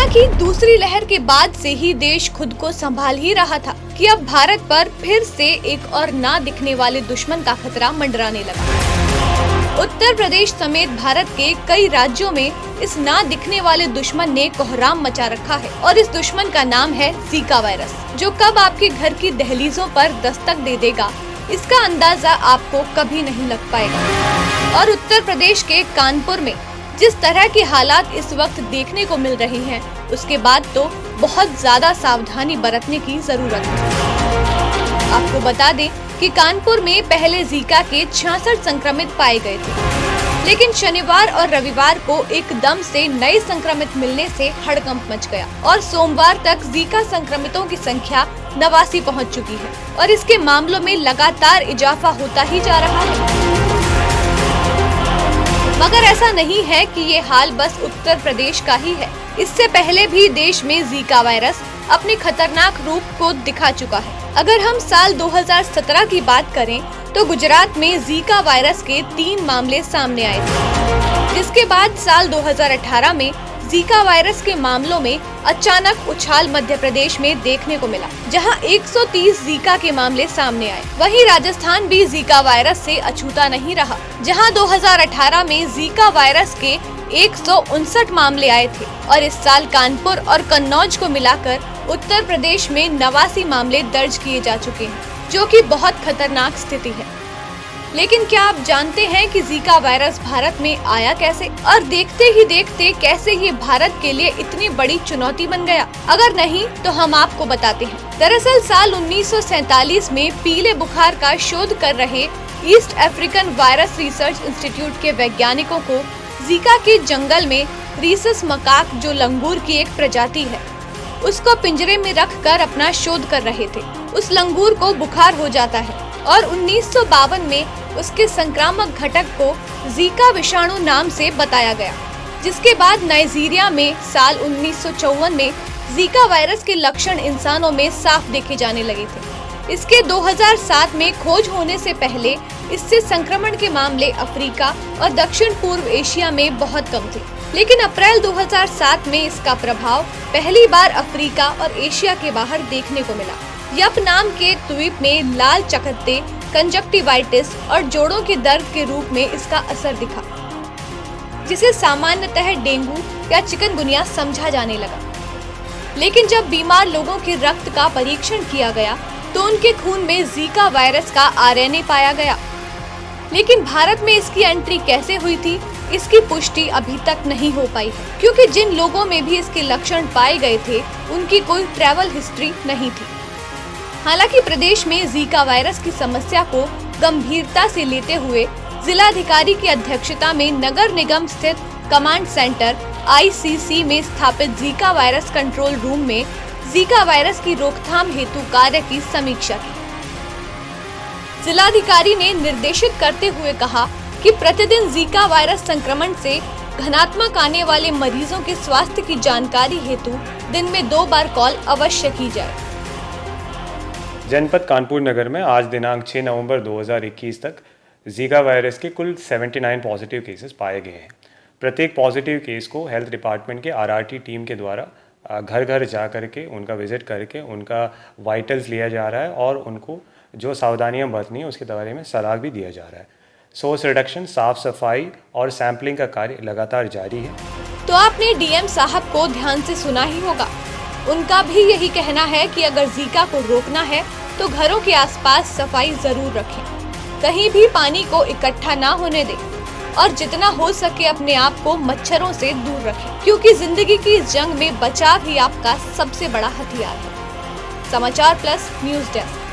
हालांकि दूसरी लहर के बाद से ही देश खुद को संभाल ही रहा था कि अब भारत पर फिर से एक और ना दिखने वाले दुश्मन का खतरा मंडराने लगा। उत्तर प्रदेश समेत भारत के कई राज्यों में इस ना दिखने वाले दुश्मन ने कोहराम मचा रखा है और इस दुश्मन का नाम है जीका वायरस, जो कब आपके घर की दहलीजों पर दस्तक दे देगा इसका अंदाजा आपको कभी नहीं लग पाएगा। और उत्तर प्रदेश के कानपुर में जिस तरह के हालात इस वक्त देखने को मिल रहे हैं, उसके बाद तो बहुत ज्यादा सावधानी बरतने की जरूरत है। आपको बता दें कि कानपुर में पहले जीका के 66 संक्रमित पाए गए थे, लेकिन शनिवार और रविवार को एकदम से नए संक्रमित मिलने से हड़कंप मच गया और सोमवार तक जीका संक्रमितों की संख्या 89 पहुंच चुकी है और इसके मामलों में लगातार इजाफा होता ही जा रहा है। मगर ऐसा नहीं है कि ये हाल बस उत्तर प्रदेश का ही है। इससे पहले भी देश में जीका वायरस अपने खतरनाक रूप को दिखा चुका है। अगर हम साल 2017 की बात करें तो गुजरात में जीका वायरस के 3 मामले सामने आए थे, जिसके बाद साल 2018 में जीका वायरस के मामलों में अचानक उछाल मध्य प्रदेश में देखने को मिला, जहां 130 जीका के मामले सामने आए। वहीं राजस्थान भी जीका वायरस से अछूता नहीं रहा, जहां 2018 में जीका वायरस के 159 मामले आए थे और इस साल कानपुर और कन्नौज को मिलाकर उत्तर प्रदेश में 89 मामले दर्ज किए जा चुके हैं, जो कि बहुत खतरनाक स्थिति है। लेकिन क्या आप जानते हैं कि जीका वायरस भारत में आया कैसे और देखते ही देखते कैसे ये भारत के लिए इतनी बड़ी चुनौती बन गया? अगर नहीं तो हम आपको बताते हैं। दरअसल साल 1947 में पीले बुखार का शोध कर रहे east African virus research institute के वैज्ञानिकों को जीका के जंगल में रीसस मकाक, जो लंगूर की एक प्रजाति है, उसको पिंजरे में रख कर अपना शोध कर रहे थे। उस लंगूर को बुखार हो जाता है और 1952 में उसके संक्रामक घटक को जीका विषाणु नाम से बताया गया, जिसके बाद नाइजीरिया में साल 1954 में जीका वायरस के लक्षण इंसानों में साफ देखे जाने लगे थे। इसके 2007 में खोज होने से पहले इससे संक्रमण के मामले अफ्रीका और दक्षिण पूर्व एशिया में बहुत कम थे, लेकिन अप्रैल 2007 में इसका प्रभाव पहली बार अफ्रीका और एशिया के बाहर देखने को मिला। यप नाम के द्वीप में लाल चकत्ते, कंजक्टिवाइटिस और जोड़ों के दर्द के रूप में इसका असर दिखा, जिसे सामान्यतः डेंगू या चिकनगुनिया समझा जाने लगा। लेकिन जब बीमार लोगों के रक्त का परीक्षण किया गया तो उनके खून में जीका वायरस का आरएनए पाया गया। लेकिन भारत में इसकी एंट्री कैसे हुई थी, इसकी पुष्टि अभी तक नहीं हो पाई है, क्योंकि जिन लोगों में भी इसके लक्षण पाए गए थे उनकी कोई ट्रैवल हिस्ट्री नहीं थी। हालांकि प्रदेश में जीका वायरस की समस्या को गंभीरता से लेते हुए जिलाधिकारी की अध्यक्षता में नगर निगम स्थित कमांड सेंटर ICC में स्थापित जीका वायरस कंट्रोल रूम में जीका वायरस की रोकथाम हेतु कार्य की समीक्षा की। जिलाधिकारी ने निर्देशित करते हुए कहा कि प्रतिदिन जीका वायरस संक्रमण से घनात्मक आने वाले मरीजों के स्वास्थ्य की जानकारी हेतु दिन में 2 बार कॉल अवश्य की जाए। जनपद कानपुर नगर में आज दिनांक 6 नवंबर 2021 तक जीका वायरस के कुल 79 पॉजिटिव केसेस पाए गए हैं। प्रत्येक पॉजिटिव केस को हेल्थ डिपार्टमेंट के RRT टीम के द्वारा घर घर जा करके उनका विजिट करके उनका वाइटल्स लिया जा रहा है और उनको जो सावधानियां बरतनी है उसके बारे में सलाह भी दिया जा रहा है। सोर्स रिडक्शन, साफ सफाई और सैम्पलिंग का कार्य लगातार जारी है। तो आपने DM साहब को ध्यान से सुना ही होगा। उनका भी यही कहना है कि अगर जीका को रोकना है तो घरों के आसपास सफाई जरूर रखें, कहीं भी पानी को इकट्ठा ना होने दें और जितना हो सके अपने आप को मच्छरों से दूर रखें, क्योंकि जिंदगी की इस जंग में बचाव ही आपका सबसे बड़ा हथियार है। समाचार प्लस न्यूज़ डेस्क।